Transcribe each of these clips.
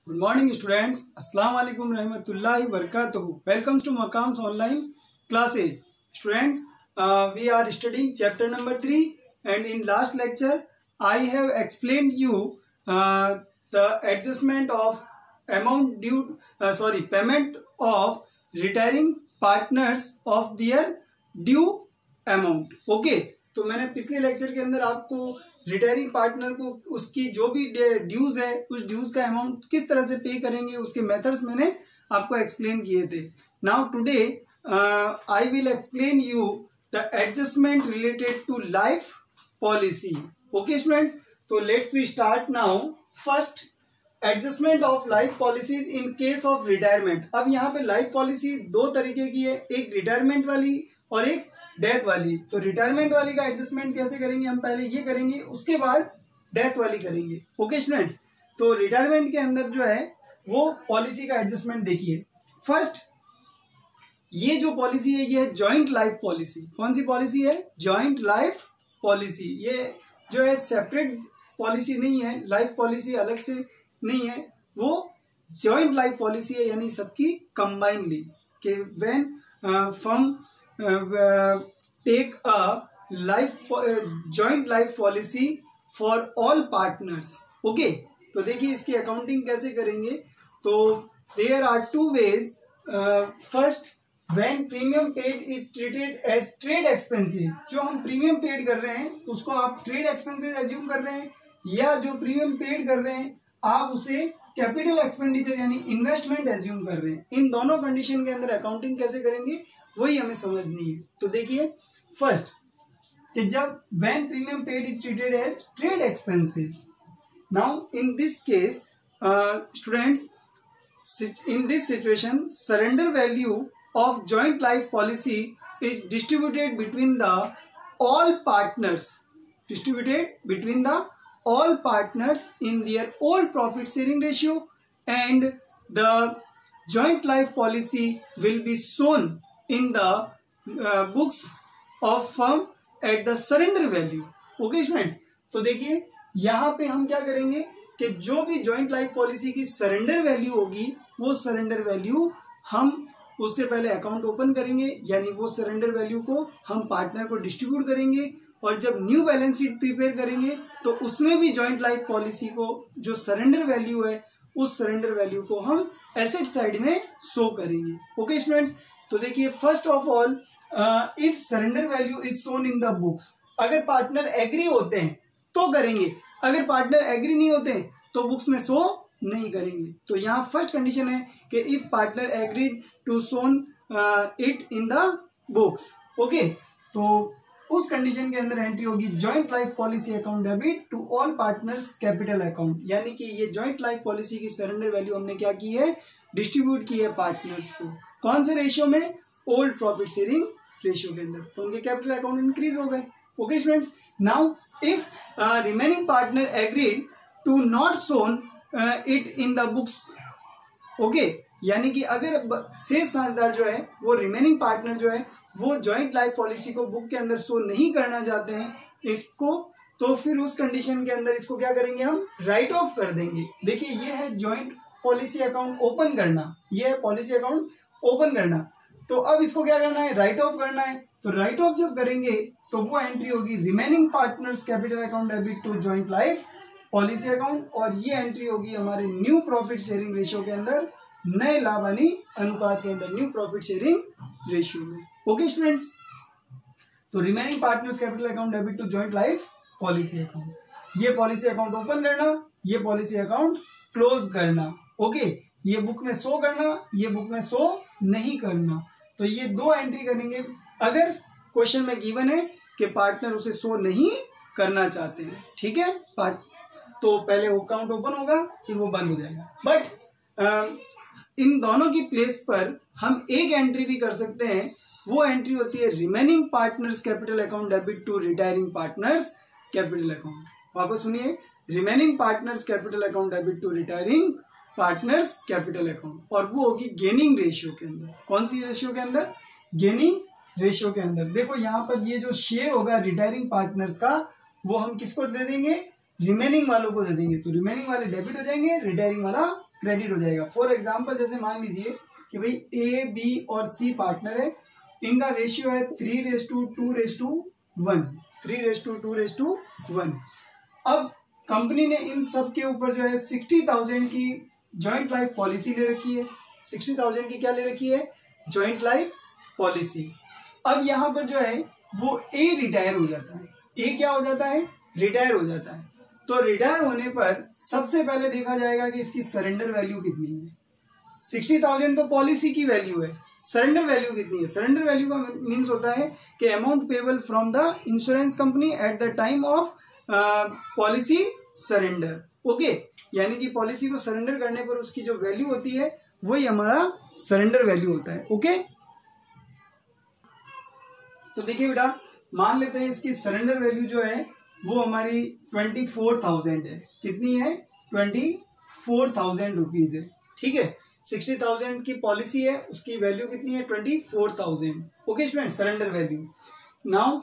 Good morning students. Assalamu alaikum rahmatullahi barakatuhu. Welcome to Maqams online classes. Students, we are studying chapter number 3 and in last lecture I have explained you the adjustment of payment of retiring partners of their due amount. Okay, तो मैंने पिछले lecture के अंदर आपको retiring partner को उसकी जो भी ड्यूज है उस ड्यूज का अमाउंट किस तरह से पे करेंगे उसके मेथड्स मैंने आपको एक्सप्लेन किए थे. Now today I will explain you the adjustment related to life policy. Okay students, तो let's we start now. First, adjustment of life policies in case of retirement. अब यहाँ पे लाइफ पॉलिसी दो तरीके की है, एक रिटायरमेंट वाली और एक डेथ वाली. तो रिटायरमेंट वाली का एडजस्टमेंट कैसे करेंगे, हम पहले ये करेंगे, उसके बाद डेथ वाली करेंगे. ओके स्टूडेंट्स, तो रिटायरमेंट के अंदर जो है वो पॉलिसी का एडजस्टमेंट देखिए. फर्स्ट, ये जो पॉलिसी है ये है जॉइंट लाइफ पॉलिसी. कौन सी पॉलिसी है? Joint life policy. ये जो है सेपरेट पॉलिसी नहीं है, लाइफ पॉलिसी अलग से नहीं है, वो जॉइंट लाइफ पॉलिसी है, यानी सबकी कंबाइनली कि when firm take a joint life policy for all partners. Okay, तो देखिए इसकी अकाउंटिंग कैसे करेंगे. तो there are two ways. First, when premium paid is treated as trade expenses. जो हम प्रीमियम पेड कर रहे हैं उसको आप ट्रेड एक्सपेंसेस एज्यूम कर रहे हैं, या जो प्रीमियम पेड कर रहे हैं आप उसे कैपिटल एक्सपेंडिचर यानी इन्वेस्टमेंट एज्यूम कर रहे हैं. इन दोनों कंडीशन के अंदर अकाउंटिंग कैसे करेंगे वही हमें समझनी है. तो देखिए फर्स्ट कि जब when premium paid is treated as trade expenses. Now in this case students, in this situation surrender value of joint life policy is distributed between the all partners, all partners in their old profit sharing ratio, and the joint life policy will be shown in the books of firm at the surrender value. Okay friends, तो देखिए यहाँ पे हम क्या करेंगे कि जो भी जॉइंट लाइफ पॉलिसी की सरेंडर वैल्यू होगी वो सरेंडर वैल्यू हम उससे पहले अकाउंट ओपन करेंगे, यानी वो सरेंडर वैल्यू को हम पार्टनर को डिस्ट्रीब्यूट करेंगे, और जब न्यू बैलेंस शीट प्रिपेयर करेंगे तो उसमें भी जॉइंट लाइफ पॉलिसी को जो सरेंडर वैल्यू है उस सरेंडर वैल्यू को हम एसेट साइड में शो करेंगे. ओके स्टूडेंट्स, तो देखिए first of all if surrender value is shown in the books, अगर पार्टनर एग्री होते हैं तो करेंगे, अगर पार्टनर एग्री नहीं होते हैं तो बुक्स में शो नहीं करेंगे. तो यहाँ फर्स्ट कंडीशन है कि if partner agreed to shown it in the books. Okay, तो उस कंडीशन के अंदर एंट्री होगी joint life policy account debit to all partners capital account, यानी कि ये जॉइंट लाइफ पॉलिसी की सरेंडर वैल्यू हमने क्या की है, डिस्ट्रीब्यूट की है पार्टनर्स को. कौन से रेशियो में? ओल्ड प्रॉफिट शेयरिंग रेशियो के अंदर. तो उनके कैपिटल अकाउंट इंक्रीज हो गए. Okay students, now if remaining partner agreed to not shown it in the books. Okay, यानी कि अगर शेष साझेदार जो है वो रिमेनिंग पार्टनर जो है वो जॉइंट लाइफ पॉलिसी को बुक के अंदर शो नहीं करना चाहते हैं इसको, तो फिर उस कंडीशन के अंदर इसको क्या करेंगे, हम राइट ऑफ कर देंगे. देखिए ये है जॉइंट पॉलिसी अकाउंट ओपन करना, ये है पॉलिसी अकाउंट ओपन करना. तो अब इसको क्या करना है, राइट ऑफ करना है. तो राइट ऑफ जब करेंगे तो वो एंट्री होगी remaining partners capital account debit to joint life policy account, और ये एंट्री होगी हमारे न्यू प्रॉफिट शेयरिंग रेशियो के अंदर, नए लाभ हानि अनुपात के अंदर, न्यू प्रॉफिट शेयरिंग रेशियो में. ओके स्टूडेंट्स, तो remaining partners capital account debit to joint life policy account, ये पॉलिसी अकाउंट ओपन करना, ये पॉलिसी अकाउंट क्लोज करना. ओके, ये बुक में शो करना, ये बुक में शो नहीं करना. तो ये दो एंट्री करेंगे अगर क्वेश्चन में गिवन है कि पार्टनर उसे शो नहीं करना चाहते हैं. ठीक है, तो पहले अकाउंट ओपन होगा फिर वो बंद हो जाएगा. बट इन दोनों की प्लेस पर हम एक एंट्री भी कर सकते हैं, वो एंट्री होती है remaining partners capital account debit to retiring partners capital account. वापस सुनिए, remaining partners capital account debit to retiring partners capital account, और वो होगी गेनिंग रेशियो के अंदर. कौन सी रेशियो के अंदर? गेनिंग रेशियो के अंदर. देखो यहाँ पर ये जो शेयर होगा रिटायरिंग पार्टनर्स का वो हम किसको दे देंगे, रिमेनिंग वालों को दे देंगे. तो रिमेनिंग वाले डेबिट हो जाएंगे, रिटायरिंग वाला क्रेडिट हो जाएगा। फॉर एग्जाम्पल जैसे मान लीजिए कि भाई ए बी और सी पार्टनर है, इनका रेशियो है 3:2:1, 3:2:1। अब कंपनी ने इन सब के ऊपर जो है 60,000 की जॉइंट लाइफ पॉलिसी ले रखी है। 60,000 की क्या ले रखी है? Joint life policy. अब यहाँ पर जो है वो ए रिटायर हो जाता है। ए क्या हो जाता है? रिटायर हो जाता है। तो रिटायर होने पर सबसे पहले देखा जाएगा कि इसकी सरेंडर वैल्यू कितनी है। 60,000 तो पॉलिसी की वैल्यू है, सरेंडर वैल्यू कितनी है? सरेंडर वैल्यू का मीन्स होता है कि amount payable from the insurance company at the time of policy surrender. Okay, यानी कि पॉलिसी को सरेंडर करने पर उसकी जो वैल्यू होती है वही हमारा सरेंडर वैल्यू होता है। ओके, तो देखिए बेटा, मान लेते हैं इसकी सरेंडर वैल्यू जो है वो हमारी 24,000 है। कितनी है? 24,000 रुपीज है। ठीक है, 60,000 की पॉलिसी है, उसकी वैल्यू कितनी है? 24,000। Okay student, surrender value. Now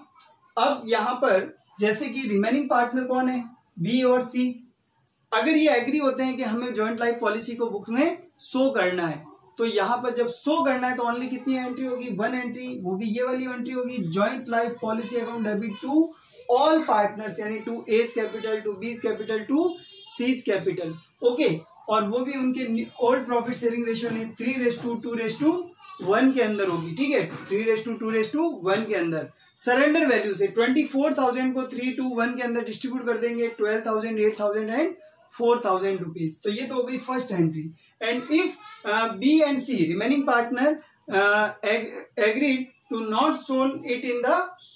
अब यहां पर जैसे कि रिमेनिंग पार्टनर कौन है? बी और सी। अगर ये एग्री होते हैं कि हमें जॉइंट लाइफ पॉलिसी को बुक में शो करना है, तो यहाँ पर जब शो करना है तो ओनली कितनी एंट्री होगी? 1 एंट्री, वो भी ये वाली एंट्री होगी, joint life policy account debit to all partners, यानी to A's capital, to B's capital, to C's capital. Okay, और वो भी उनके ओल्ड प्रॉफिट शेयरिंग रेशियो ने 3:2:1 के अंदर होगी। ठीक है, 3:2:1 के अंदर। सरेंडर वैल्यू से 24,000 को 3:1 के अंदर डिस्ट्रीब्यूट कर देंगे, 12,000, 8,000 एंड 4,000 रुपीज। तो ये तो हो गई first entry. And if B and C remaining partner agreed to not shown it in the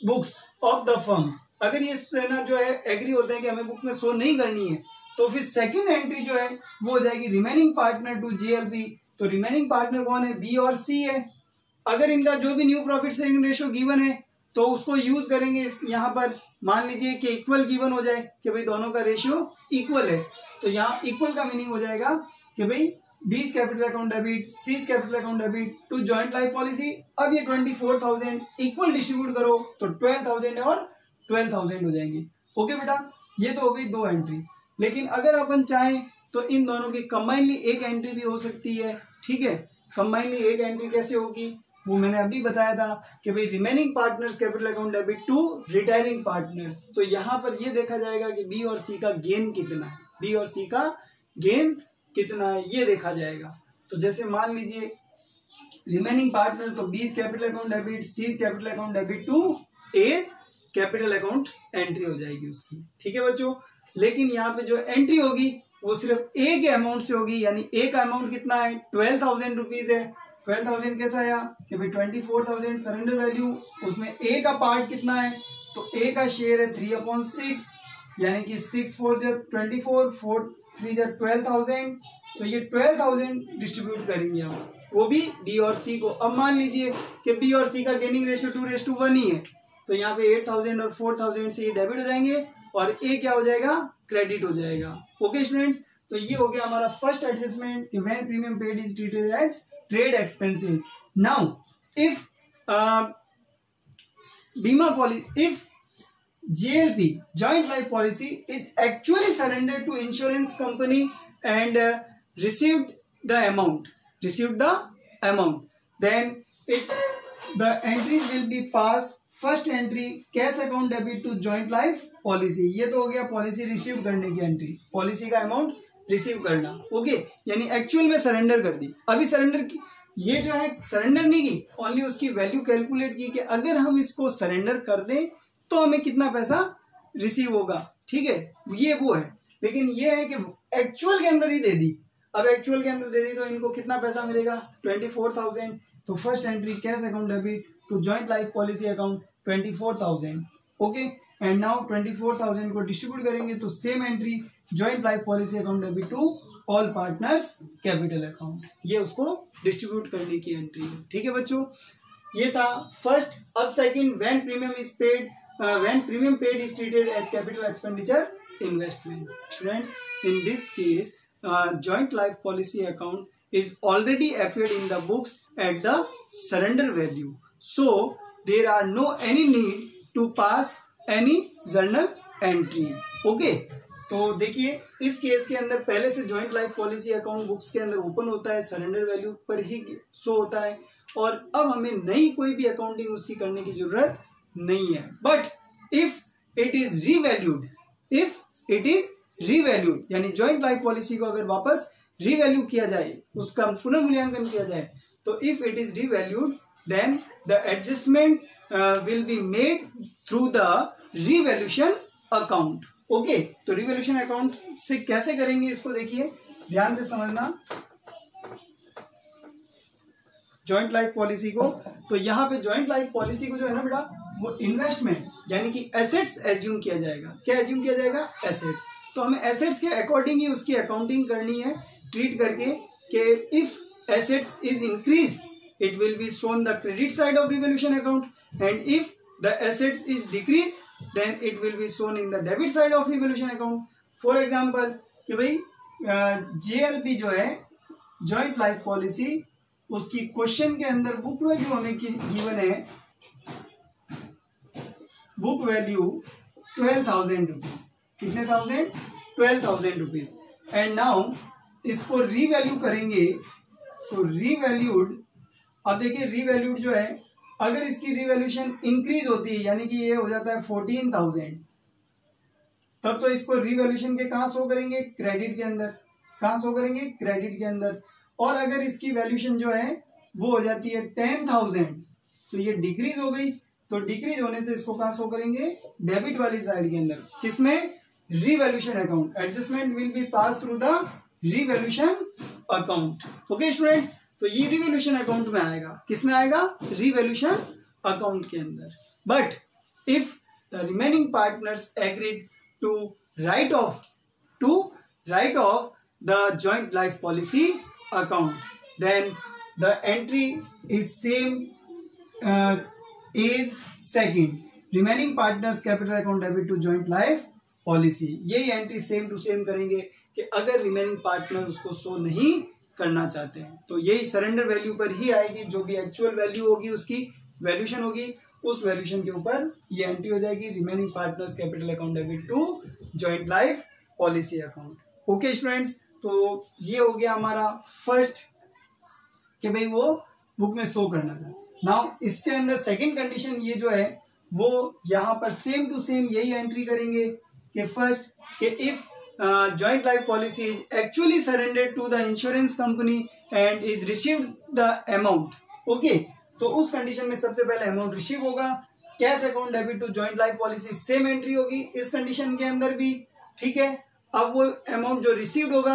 books of the firm, अगर ये ना जो है एग्री होते हैं कि हमें बुक में शो नहीं करनी है, तो फिर सेकंड एंट्री जो है वो हो जाएगी रिमेनिंग पार्टनर टू जेएलपी। तो रिमेनिंग पार्टनर कौन है? बी और सी है। अगर इनका जो भी new profit sharing ratio given है तो उसको यूज करेंगे। यहाँ पर मान लीजिए कि इक्वल गिवन हो जाए कि भाई दोनों का रेशियो इक्वल है, तो यहाँ इक्वल का मीनिंग हो जाएगा कि भाई B's capital account debit, C's capital account debit to joint life policy. अब ये 24,000 इक्वल डिस्ट्रीब्यूट करो तो 12,000 और 12,000 हो जाएंगे। ओके बेटा, ये तो हो गई 2 एंट्री। लेकिन अगर अपन चाहें तो इन दोनों की कंबाइनली एक एंट्री भी हो सकती है। ठीक है, कंबाइनली एक एंट्री कैसे होगी वो मैंने अभी बताया था कि भाई remaining partners capital account debit to retiring partners. तो यहाँ पर ये देखा जाएगा कि बी और सी का गेन कितना है, बी और सी का गेन कितना है ये देखा जाएगा। तो जैसे मान लीजिए रिमेनिंग पार्टनर, तो B's capital account debit, C's capital account debit to A's capital account entry हो जाएगी उसकी। ठीक है बच्चों, लेकिन यहाँ पे जो एंट्री होगी वो सिर्फ ए के अमाउंट से होगी, यानी ए का अमाउंट कितना है? 12,000 रुपीज है। 12,000 कैसा आया कि भाई 24,000 सरेंडर वैल्यू, उसमें ए का पार्ट कितना है? तो ए का शेयर है 3/6, यानी कि 6 4 24, 4 3 12,000। तो ये 12,000 डिस्ट्रीब्यूट करेंगे हम, वो भी बी और सी को। अब मान लीजिए कि बी और सी का गेनिंग रेशियो 2:1 ही है, तो यहाँ पे 8,000 और 4,000 से ये डेबिट हो जाएंगे और ए क्या हो जाएगा? क्रेडिट हो जाएगा। ओके स्टूडेंट्स, तो ये हो गया हमारा फर्स्ट एडजस्टमेंट कि when premium paid is treated as trade expenses. Now if बीमा policy, if JLP joint life policy is actually surrendered to insurance company and received the amount, then the entries will be passed. First entry cash account debit to joint life policy, ये तो हो गया policy receive करने की entry, policy का amount receive करना। Okay, यानी actual में सरेंडर कर दी। अभी सरेंडर की ये जो है सरेंडर नहीं की, ओनली उसकी वैल्यू कैलकुलेट की कि अगर हम इसको सरेंडर कर दें तो हमें कितना पैसा रिसीव होगा। ठीक है, ये वो है। लेकिन ये है कि एक्चुअल के अंदर ही दे दी। अब एक्चुअल के अंदर दे दी तो इनको कितना पैसा मिलेगा? 24,000। तो first entry cash account debit to joint life policy account 24,000। Okay, and now 24,000 को डिस्ट्रीब्यूट करेंगे तो same entry joint life policy account debit to all partners capital account, ये उसको डिस्ट्रीब्यूट करने की एंट्री है। ठीक है बच्चों, ये था फर्स्ट। अब second, when premium is paid, when premium paid is treated as capital expenditure investment. Students, in this case joint life policy account is already appeared in the books at the surrender value, so there are no any need to pass any journal entry. Okay, तो देखिए इस case के अंदर पहले से joint life policy account books के अंदर open होता है, सरेंडर वैल्यू पर ही शो होता है, और अब हमें नई कोई भी अकाउंटिंग उसकी करने की जरूरत नहीं है। But if it is revalued, यानी जॉइंट लाइफ पॉलिसी को अगर वापस रीवैल्यू किया जाए, उसका पुनर्मूल्यांकन किया जाए, तो if it is revalued then the adjustment will be made through the revaluation account. Okay, तो रीवैल्यूशन अकाउंट से कैसे करेंगे इसको देखिए, ध्यान से समझना जॉइंट लाइफ पॉलिसी को। तो यहाँ पे जॉइंट लाइफ पॉलिसी को जो है ना बेटा, वो इन्वेस्टमेंट यानी कि एसेट्स एज्यूम किया जाएगा। क्या एज्यूम किया जाएगा? एसेट्स। तो हमें एसेट्स के अकॉर्डिंग ही उसकी अकाउंटिंग करनी है, ट्रीट करके कि if assets is increase it will be shown the credit side of revolution account, and if the assets is decrease then it will be shown in the debit side of revolution account. For example कि भाई JLP जो है joint life policy, उसकी question के अंदर book value हमें given है, book value 12,000 rupees. कितने थाउजेंड? 12,000 रुपीज। एंड नाउ इसको रीवैल्यू करेंगे तो रीवैल्यूड, अब देखिए रीवैल्यूड जो है अगर इसकी रीवैल्यूशन इंक्रीज होती है यानी कि ये हो जाता है 14,000, तब तो इसको रीवैल्यूशन के कहाँ शो करेंगे? क्रेडिट के अंदर। कहाँ शो करेंगे? क्रेडिट के अंदर। और अगर इसकी वैल्यूशन जो है वो हो जाती है 10,000, तो ये डिक्रीज हो गई, तो डिक्रीज होने से इसको कहाँ शो करेंगे? डेबिट वाली साइड के अंदर। किसमें? Revaluation account. Adjustment will B pass through the revaluation account. Okay students, तो ये रीवैल्यूशन अकाउंट में आएगा। किसमें आएगा? रीवैल्यूशन अकाउंट के अंदर। But if the remaining partners agreed to write off the joint life policy account, then the entry is same is second, remaining partners capital account debit to joint life policy। यही entry same to same करेंगे कि अगर remaining partner उसको show नहीं करना चाहते हैं तो यही सरेंडर वैल्यू पर ही आएगी, जो भी एक्चुअल वैल्यू होगी उसकी वैल्यूशन होगी, उस वैल्यूशन के ऊपर ये एंट्री हो जाएगी, remaining partners capital account debit to joint life policy account. Okay students, तो ये हो गया हमारा फर्स्ट कि भाई वो बुक में शो करना चाहते। नाउ इसके अंदर सेकंड कंडीशन ये जो है वो यहाँ पर सेम टू सेम यही एंट्री करेंगे कि फर्स्ट कि if joint life policy is actually surrendered to the insurance company and is received the amount. Okay, तो उस कंडीशन में सबसे पहले अमाउंट रिसीव होगा, cash account debit to joint life policy same entry होगी इस कंडीशन के अंदर भी। ठीक है, अब वो अमाउंट जो रिसीव्ड होगा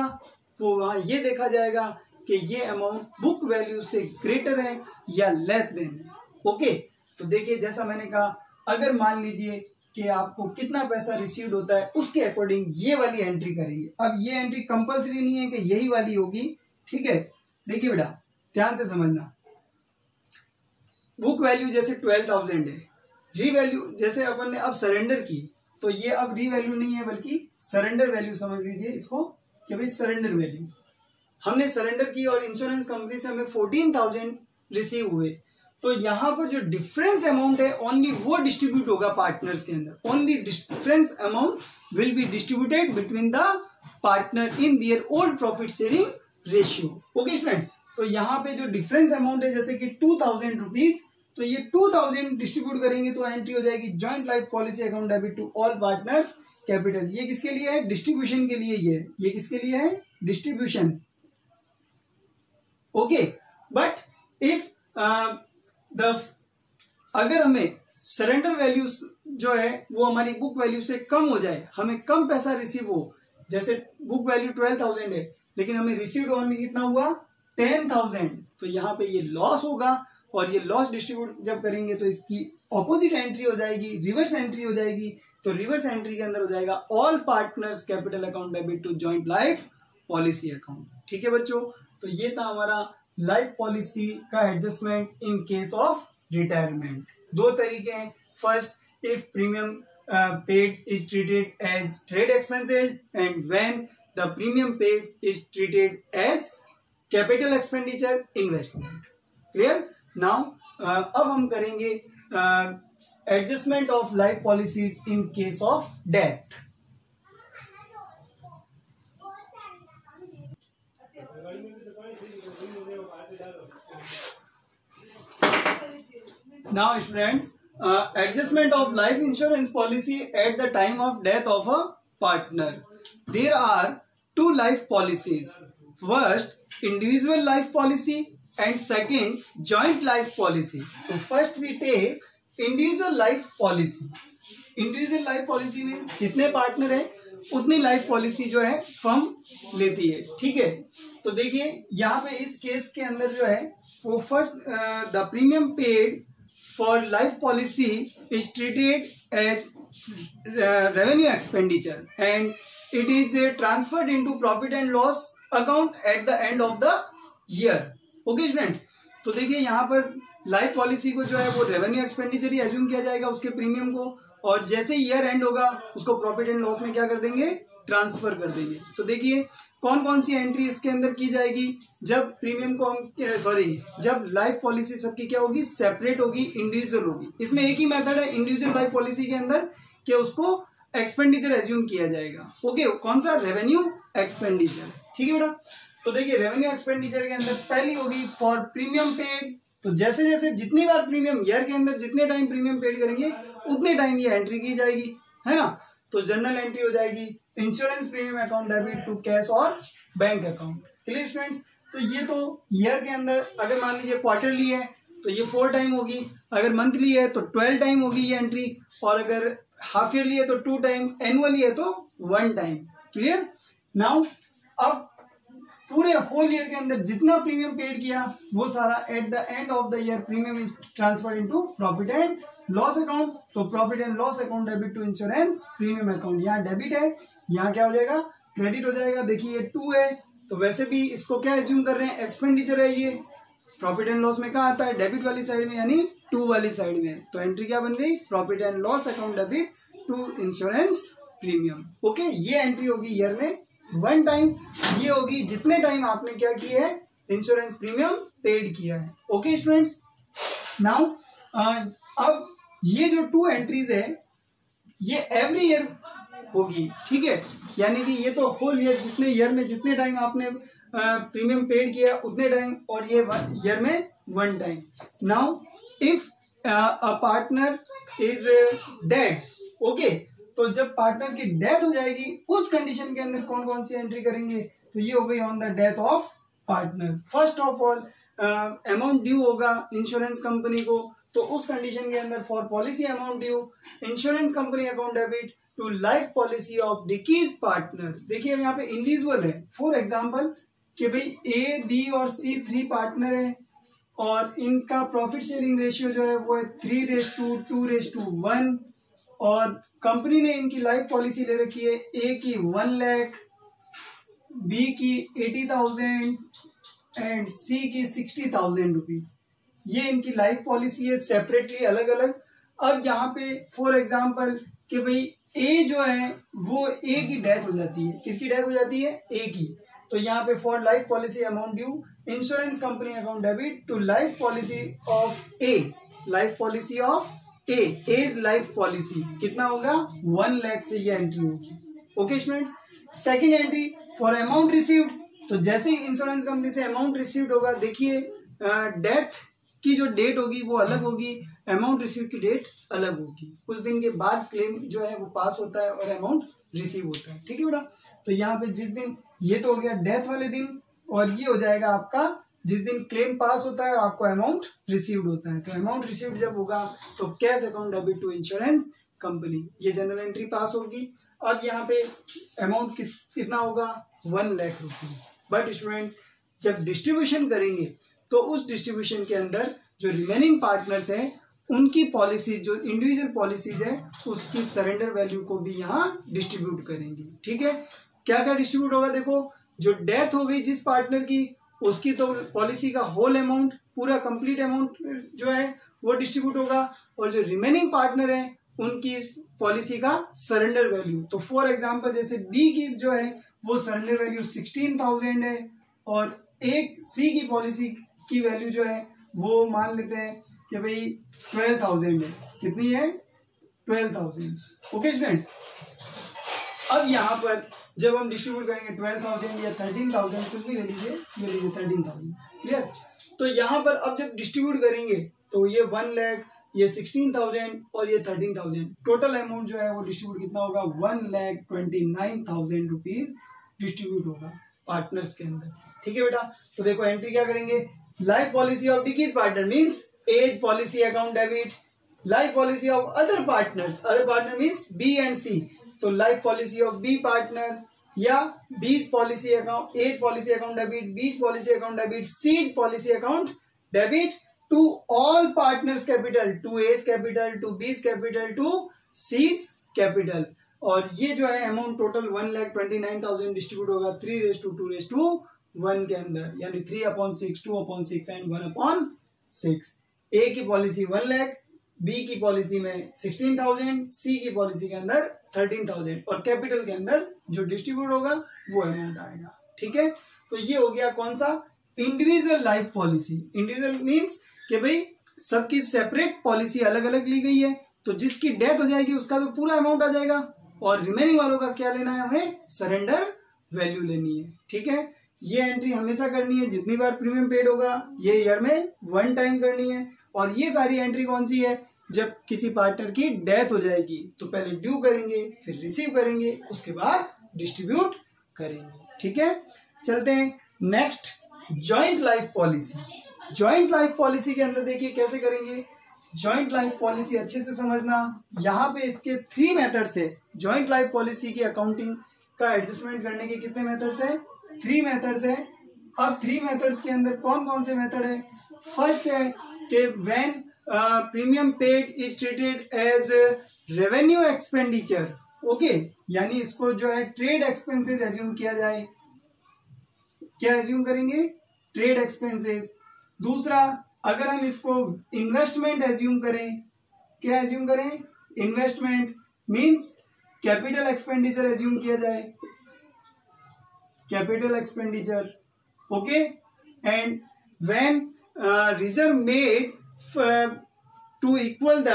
वो वहां ये देखा जाएगा कि ये अमाउंट बुक वैल्यू से ग्रेटर है या लेस देन है। ओके, तो देखिए जैसा मैंने कहा, अगर मान लीजिए कि आपको कितना पैसा रिसीव्ड होता है उसके अकॉर्डिंग ये वाली एंट्री करेंगे। अब ये एंट्री कंपलसरी नहीं है कि यही वाली होगी। ठीक है, देखिए बेटा ध्यान से समझना, बुक वैल्यू जैसे 12,000 है, रीवैल्यू जैसे अपन ने अब सरेंडर की, तो ये अब रीवैल्यू नहीं है बल्कि सरेंडर वैल्यू समझ लीजिए इसको कि भाई सरेंडर वैल्यू हमने सरेंडर की और इंश्योरेंस कंपनी से हमें 14,000 रिसीव हुए, तो यहां पर जो डिफरेंस अमाउंट है ओनली वो डिस्ट्रीब्यूट होगा पार्टनर्स के अंदर। Only difference amount will be distributed between the partner in their old profit sharing ratio. Okay students, तो यहाँ पे जो डिफरेंस अमाउंट है जैसे कि 2,000 रुपीज, तो ये 2,000 डिस्ट्रीब्यूट करेंगे तो एंट्री हो जाएगी joint life policy account debit to all partners capital. ये किसके लिए है? डिस्ट्रीब्यूशन के लिए। ये किसके लिए है? डिस्ट्रीब्यूशन। ओके, बट इफ अगर हमें सरेंडर वैल्यू जो है वो हमारी बुक वैल्यू से कम हो जाए, हमें कम पैसा रिसीव हो, जैसे बुक वैल्यू 12,000 है लेकिन हमें रिसीव ओनली कितना हुआ? 10,000, तो यहाँ पे ये लॉस होगा, और ये लॉस डिस्ट्रीब्यूट जब करेंगे तो इसकी ऑपोजिट एंट्री हो जाएगी, रिवर्स एंट्री हो जाएगी। तो रिवर्स एंट्री के अंदर हो जाएगा all partners capital account debit to joint life policy account. ठीक है बच्चों, तो ये था हमारा लाइफ पॉलिसी का adjustment in case of retirement. दो तरीके हैं, first if premium paid is treated as trade expenses and when the premium paid is treated as capital expenditure investment. Clear? Now अब हम करेंगे adjustment of life policies in case of death. Now students, adjustment of life insurance policy at the time of death of a partner. There are two life policies. First, individual life policy and second, joint life policy. So first we take individual life policy. Individual life policy means जितने partner है उतनी life policy जो है firm लेती है, ठीक है। तो देखिए यहाँ पे इस केस के अंदर जो है वो first the premium paid for life policy is treated as revenue expenditure and it is transferred into profit and loss account at the end of the year. Okay students, तो देखिए यहाँ पर लाइफ पॉलिसी को जो है वो revenue expenditure ही assume किया जाएगा उसके प्रीमियम को, और जैसे ईयर एंड होगा उसको प्रॉफिट एंड लॉस में क्या कर देंगे, ट्रांसफर कर देंगे। तो देखिए कौन कौन सी एंट्री इसके अंदर की जाएगी, जब प्रीमियम को जब लाइफ पॉलिसी सबकी क्या होगी, सेपरेट होगी, इंडिविजुअल होगी। इसमें एक ही मेथड है इंडिविजुअल लाइफ पॉलिसी के अंदर कि उसको एक्सपेंडिचर एज्यूम किया जाएगा। ओके, कौन सा, रेवेन्यू एक्सपेंडिचर, ठीक है बेटा। तो देखिए रेवेन्यू एक्सपेंडिचर के अंदर पहली होगी फॉर प्रीमियम पेड। तो जैसे जैसे जितनी बार प्रीमियम, ईयर के अंदर जितने टाइम प्रीमियम पेड करेंगे उतने टाइम ये एंट्री की जाएगी, है ना। तो जनरल एंट्री हो जाएगी insurance premium account debit to cash और बैंक अकाउंट। क्लियर स्टूडेंट्स, तो ये तो ईयर के अंदर अगर मान लीजिए क्वार्टरली है तो ये 4 टाइम होगी, अगर मंथली है तो 12 टाइम होगी ये एंट्री, और अगर हाफ ईयरली है तो 2 टाइम, एनुअली है तो 1 टाइम। क्लियर। नाउ अब पूरे होल ईयर के अंदर जितना प्रीमियम पेड किया वो सारा at the end of the year premium is transferred into profit and loss account. तो profit and loss account debit to insurance premium account. यहाँ डेबिट है, यहाँ क्या हो जाएगा, क्रेडिट हो जाएगा। देखिए 2 है तो वैसे भी इसको क्या एज्यूम कर रहे हैं, एक्सपेंडिचर है ये। प्रॉफिट एंड लॉस में कहाँ आता है, डेबिट वाली साइड में, यानी 2 वाली साइड में। तो एंट्री क्या बन गई, profit and loss account debit to insurance premium. Okay, ये एंट्री होगी ईयर में 1 टाइम, ये होगी जितने टाइम आपने क्या किया है, इंश्योरेंस प्रीमियम पेड किया है। ओके स्टूडेंट्स, नाउ अब ये जो 2 एंट्रीज है ये एवरी ईयर होगी, ठीक है। यानी कि ये तो होल ईयर, जितने ईयर में जितने टाइम आपने प्रीमियम पेड किया उतने टाइम, और ये ईयर में 1 time. Now if a partner is dead, okay, तो जब पार्टनर की डेथ हो जाएगी उस कंडीशन के अंदर कौन कौन सी एंट्री करेंगे, तो ये हो गई on the death of partner. First of all amount due होगा इंश्योरेंस कंपनी को, तो उस कंडीशन के अंदर for policy amount due insurance company account debit to life policy of डिकीज पार्टनर। देखिए अब यहाँ पे इंडिविजुअल है, फॉर एग्जाम्पल कि भाई ए, बी और सी 3 पार्टनर है और इनका प्रॉफिट शेयरिंग रेशियो जो है वो है 3:2:1, और कंपनी ने इनकी लाइफ पॉलिसी ले रखी है, ए की 1 लाख, बी की 80,000 एंड सी की 60,000 रुपीज। ये इनकी लाइफ पॉलिसी है सेपरेटली, अलग अलग। अब यहाँ पे फॉर एग्जांपल कि भाई ए जो है वो ए की डेथ हो जाती है, किसकी डेथ हो जाती है, ए की। तो यहाँ पे for life policy amount due insurance company account debit to life policy of A, life policy of A, A's life policy कितना होगा, 1 लाख से ये एंट्री होगी। Okay students, second entry for amount received. तो जैसे ही इंश्योरेंस कंपनी से amount received होगा, देखिए डेथ की जो डेट होगी वो अलग होगी, अमाउंट रिसीव की डेट अलग होगी। कुछ दिन के बाद क्लेम जो है वो पास होता है और अमाउंट रिसीव होता है, ठीक है बेटा। तो यहाँ पे जिस दिन, ये तो हो गया डेथ वाले दिन, और ये हो जाएगा आपका जिस दिन क्लेम पास होता है और आपको अमाउंट रिसीव्ड होता है। तो अमाउंट रिसीव्ड जब होगा तो cash account debit to insurance company, ये जनरल एंट्री पास होगी। अब यहाँ पे अमाउंट कितना होगा, 1 लाख रुपीज। बट स्टूडेंट्स जब डिस्ट्रीब्यूशन करेंगे तो उस डिस्ट्रीब्यूशन के अंदर जो रिमेनिंग पार्टनर्स हैं उनकी पॉलिसीज, जो इंडिविजुअल पॉलिसीज है उसकी सरेंडर वैल्यू को भी यहाँ डिस्ट्रीब्यूट करेंगे, ठीक है। क्या क्या डिस्ट्रीब्यूट होगा, देखो जो डेथ हो गई जिस पार्टनर की, उसकी तो पॉलिसी का होल अमाउंट, पूरा कंप्लीट अमाउंट जो है वो डिस्ट्रीब्यूट होगा, और जो रिमेनिंग पार्टनर है उनकी पॉलिसी का सरेंडर वैल्यू। तो फॉर एग्जांपल जैसे बी की जो है वो सरेंडर वैल्यू 16,000 है, और एक सी की पॉलिसी की वैल्यू जो है वो मान लेते हैं कि भाई 12,000 है। कितनी है, 12,000। ओके स्टूडेंट्स, अब यहाँ पर जब हम डिस्ट्रीब्यूट करेंगे 12,000 या 13,000, कुछ भी ले लीजिए, ये लीजिए 13,000, क्लियर। तो यहाँ पर अब जब डिस्ट्रीब्यूट करेंगे तो ये 1 लाख, ये 16,000 और ये 13,000, टोटल अमाउंट जो है वो डिस्ट्रीब्यूट कितना होगा, 1,29,000 रुपीज डिस्ट्रीब्यूट होगा पार्टनर्स के अंदर। ठीक है बेटा, तो देखो एंट्री क्या करेंगे, लाइफ पॉलिसी ऑफ डिकीज partner means A's policy account debit, life policy of other partner means B and C, तो life policy of B partner या B's policy account, A's policy account debit, B's policy account debit, C's policy account debit to all partners capital, to A's capital, to B's capital, to C's capital. और ये जो है amount total 1,29,000 distribute होगा 3:2:1 के अंदर, यानी 3/6, 2/6 and 1/6। ए की policy 1 lakh, B की पॉलिसी में 16,000, सी की पॉलिसी के अंदर 13,000 और कैपिटल के अंदर जो डिस्ट्रीब्यूट होगा वो अमाउंट आएगा। ठीक है, तो ये हो गया कौन सा, individual life policy. Individual means कि भाई सबकी सेपरेट पॉलिसी अलग अलग ली गई है, तो जिसकी डेथ हो जाएगी उसका तो पूरा अमाउंट आ जाएगा और रिमेनिंग वालों का क्या लेना है, हमें सरेंडर वैल्यू लेनी है। ठीक है, ये एंट्री हमेशा करनी है, जितनी बार प्रीमियम पेड होगा ये ईयर में 1 टाइम करनी है। और ये सारी एंट्री कौन सी है, जब किसी पार्टनर की डेथ हो जाएगी तो पहले ड्यू करेंगे, फिर रिसीव करेंगे, उसके बाद डिस्ट्रीब्यूट करेंगे। ठीक है, चलते हैं next, joint life policy. Joint life policy के अंदर देखिए कैसे करेंगे, जॉइंट लाइफ पॉलिसी अच्छे से समझना। यहाँ पे इसके 3 मेथड्स है, जॉइंट लाइफ पॉलिसी की अकाउंटिंग का एडजस्टमेंट करने के कितने मेथड्स है, 3 मेथड्स है। अब 3 मेथड्स के अंदर कौन कौन से मेथड है, फर्स्ट है कि when premium paid is treated as revenue expenditure, okay, यानी इसको जो है ट्रेड एक्सपेंसेस एज्यूम किया जाए। क्या एज्यूम करेंगे, ट्रेड एक्सपेंसेस। दूसरा, अगर हम इसको इन्वेस्टमेंट एज्यूम करें, क्या एज्यूम करें, investment means capital expenditure assume किया जाए, capital expenditure, okay. And when reserve made to equal the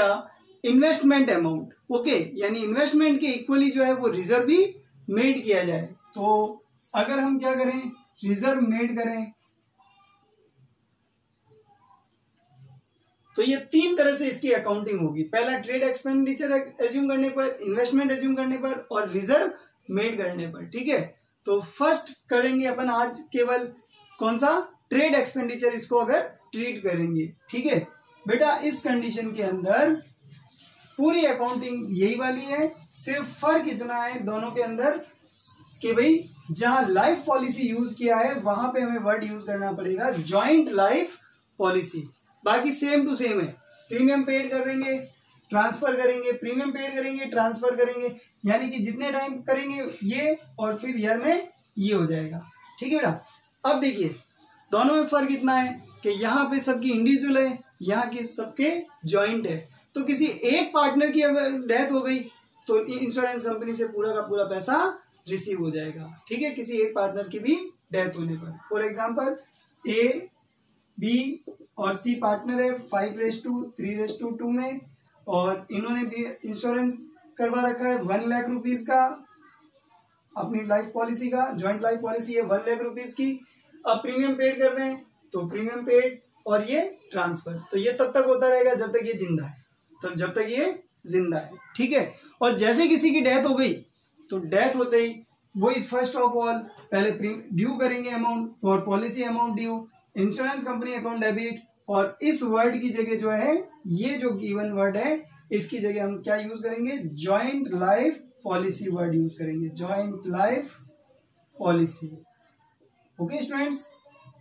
investment amount, okay, यानी इन्वेस्टमेंट के इक्वली जो है वो रिजर्व भी मेड किया जाए। तो अगर हम क्या करें, रिजर्व मेड करें, तो ये 3 तरह से इसकी अकाउंटिंग होगी। पहला ट्रेड एक्सपेंडिचर एज्यूम करने पर, इन्वेस्टमेंट एज्यूम करने पर और रिजर्व मेड करने पर। ठीक है, तो फर्स्ट करेंगे अपन आज केवल कौन सा, ट्रेड एक्सपेंडिचर, इसको अगर ट्रीट करेंगे। ठीक है बेटा, इस कंडीशन के अंदर पूरी अकाउंटिंग यही वाली है, सिर्फ फर्क इतना है दोनों के अंदर कि भाई जहां लाइफ पॉलिसी यूज किया है वहां पे हमें वर्ड यूज करना पड़ेगा जॉइंट लाइफ पॉलिसी, बाकी सेम टू सेम है। प्रीमियम पेड कर देंगे, ट्रांसफर करेंगे, प्रीमियम पेड करेंगे, ट्रांसफर करेंगे, यानी कि जितने टाइम करेंगे ये और फिर ईयर में ये हो जाएगा। ठीक है बेटा, अब देखिए दोनों में फर्क इतना है कि यहाँ पे सबकी इंडिविजुअल है, यहाँ के सबके जॉइंट है। तो किसी एक पार्टनर की अगर डेथ हो गई तो इंश्योरेंस कंपनी से पूरा का पूरा पैसा रिसीव हो जाएगा। ठीक है, किसी एक पार्टनर की भी डेथ होने पर। फॉर एग्जांपल ए, बी और सी पार्टनर है 5:3:2 में, और इन्होंने भी इंश्योरेंस करवा रखा है 1 लाख रुपीज का अपनी लाइफ पॉलिसी का, जॉइंट लाइफ पॉलिसी है 1 लाख रुपीज की। अब प्रीमियम पेड कर रहे हैं तो प्रीमियम पेड और ये ट्रांसफर, तो ये तब तक होता रहेगा जब तक ये जिंदा है, तो जब तक ये जिंदा है। ठीक है, और जैसे किसी की डेथ हो गई तो डेथ होते ही वही फर्स्ट ऑफ ऑल पहले ड्यू करेंगे amount for policy amount due, insurance company account debit, और इस वर्ड की जगह जो है ये जो गिवन वर्ड है इसकी जगह हम क्या यूज करेंगे, joint life policy word use करेंगे, joint life policy. Okay students,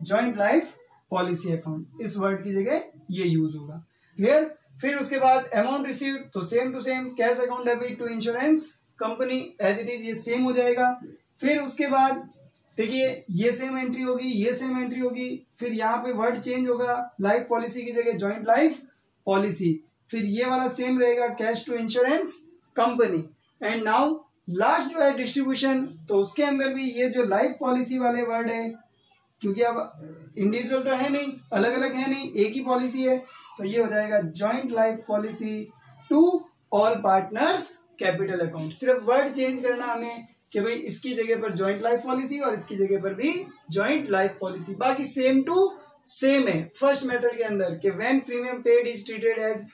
joint life policy account, इस वर्ड की जगह ये यूज होगा। क्लियर। फिर उसके बाद अमाउंट रिसीव, तो same to same cash account debit to insurance company as it is, ये सेम हो जाएगा। फिर उसके बाद देखिए ये सेम एंट्री होगी, ये सेम एंट्री होगी, फिर यहाँ पे वर्ड चेंज होगा, लाइफ पॉलिसी की जगह जॉइंट लाइफ पॉलिसी, फिर ये वाला सेम रहेगा cash to insurance company. And now last जो है डिस्ट्रीब्यूशन, तो उसके अंदर भी ये जो लाइफ पॉलिसी वाले वर्ड है, क्योंकि अब इंडिविजुअल तो है नहीं, अलग अलग है नहीं, एक ही पॉलिसी है, तो ये हो जाएगा joint life policy to all partners capital account. सिर्फ वर्ड चेंज करना हमें, कि भाई इसकी जगह पर जॉइंट लाइफ पॉलिसी और इसकी जगह पर भी जॉइंट लाइफ पॉलिसी, बाकी सेम टू सेम है फर्स्ट मेथड के अंदर कि when premium paid is treated as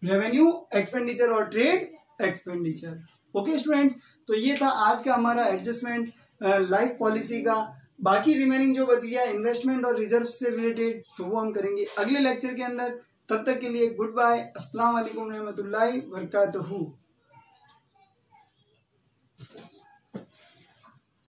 revenue expenditure और ट्रेड एक्सपेंडिचर। ओके स्टूडेंट्स, तो ये था आज का हमारा एडजस्टमेंट लाइफ पॉलिसी का। बाकी रिमेनिंग जो बच गया इन्वेस्टमेंट और रिजर्व से रिलेटेड तो वो हम करेंगे अगले लेक्चर के अंदर। तब तक के लिए गुड बाय, अस्सलाम वालेकुम रहमतुल्लाहि व बरकातहू।